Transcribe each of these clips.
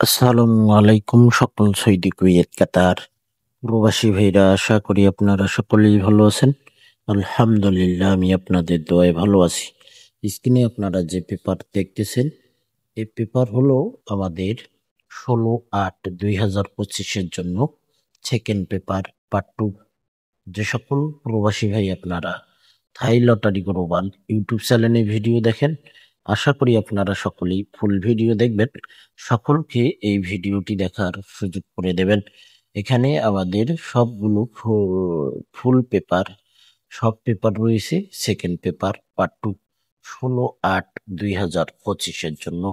আসসালামু আলাইকুম সকল সৌদি কুয়েত কাতার প্রবাসী ভাইরা, আশা করি আপনারা সকলেই ভালো আছেন। আলহামদুলিল্লাহ, আমি আপনাদের দোয়ায় ভালো আছি। স্ক্রিনে আপনারা যে পেপার দেখতেছেন, এই পেপার হলো আমাদের 16/8/2025-এর জন্য সেকেন্ড পেপার পার্ট 2। যে সকল প্রবাসী ভাই আপনারা থাই লটারি গ্লোবাল ইউটিউব চ্যানেলে ভিডিও দেখেন, আশা করি আপনারা সকলেই ফুল ভিডিও দেখবেন। সকলকে এই ভিডিওটি দেখার সুযোগ করে দেবেন। এখানে আমাদের সবগুলো ফুল পেপার, সব পেপার রয়েছে সেকেন্ড পেপার পার্ট 2, 16/8/2025-এর জন্য।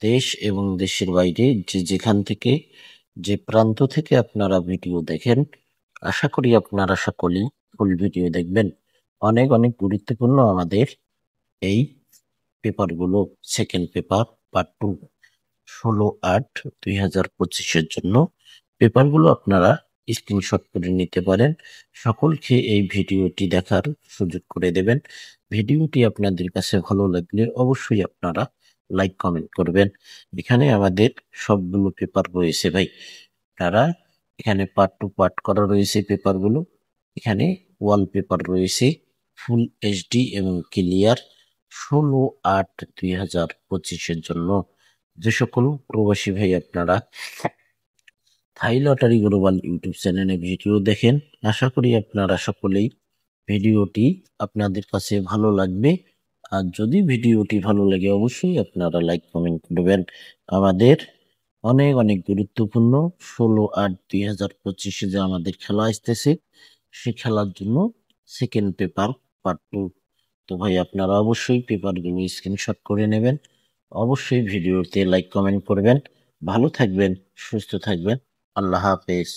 দেশ এবং দেশের বাইরে যে যেখান থেকে, যে প্রান্ত থেকে আপনারা ভিডিও দেখেন, আশা করি আপনারা সকলেই ফুল ভিডিও দেখবেন। অনেক অনেক গুরুত্বপূর্ণ আমাদের এই পেপারগুলো। সেকেন্ড পেপার পার্ট 2, 16/8/2025-এর জন্য পেপারগুলো আপনারা স্ক্রিনশট করে নিতে পারেন। সকলকে এই ভিডিওটি দেখার সুযোগ করে দেবেন। ভিডিওটি আপনাদের কাছে ভালো লাগলে অবশ্যই আপনারা লাইক কমেন্ট করবেন। এখানে আমাদের সবগুলো পেপার রয়েছে ভাই। তারা এখানে পার্ট টু পার্ট করা রয়েছে পেপারগুলো। এখানে ওয়াল পেপার রয়েছে ফুল এইচডি এবং ক্লিয়ার 16/8/2025-এর জন্য। যে সকল প্রবাসী ভাই আপনারা থাই লটারি গ্লোবাল ইউটিউব চ্যানেলে ভিডিও দেখেন, আশা করি আপনারা সকলেই ভিডিওটি আপনাদের কাছে ভালো লাগবে। আর যদি ভিডিওটি ভালো লাগে অবশ্যই আপনারা লাইক কমেন্ট করবেন। আমাদের অনেক অনেক গুরুত্বপূর্ণ 16/8/2025-এ যে আমাদের খেলা আসতেছে, সে খেলার জন্য সেকেন্ড পেপার পার্ট 2। তো ভাই আপনারা অবশ্যই পেপারগুলো স্ক্রিনশট করে নেবেন। অবশ্যই ভিডিওতে লাইক কমেন্ট করবেন। ভালো থাকবেন, সুস্থ থাকবেন। আল্লাহ হাফেজ।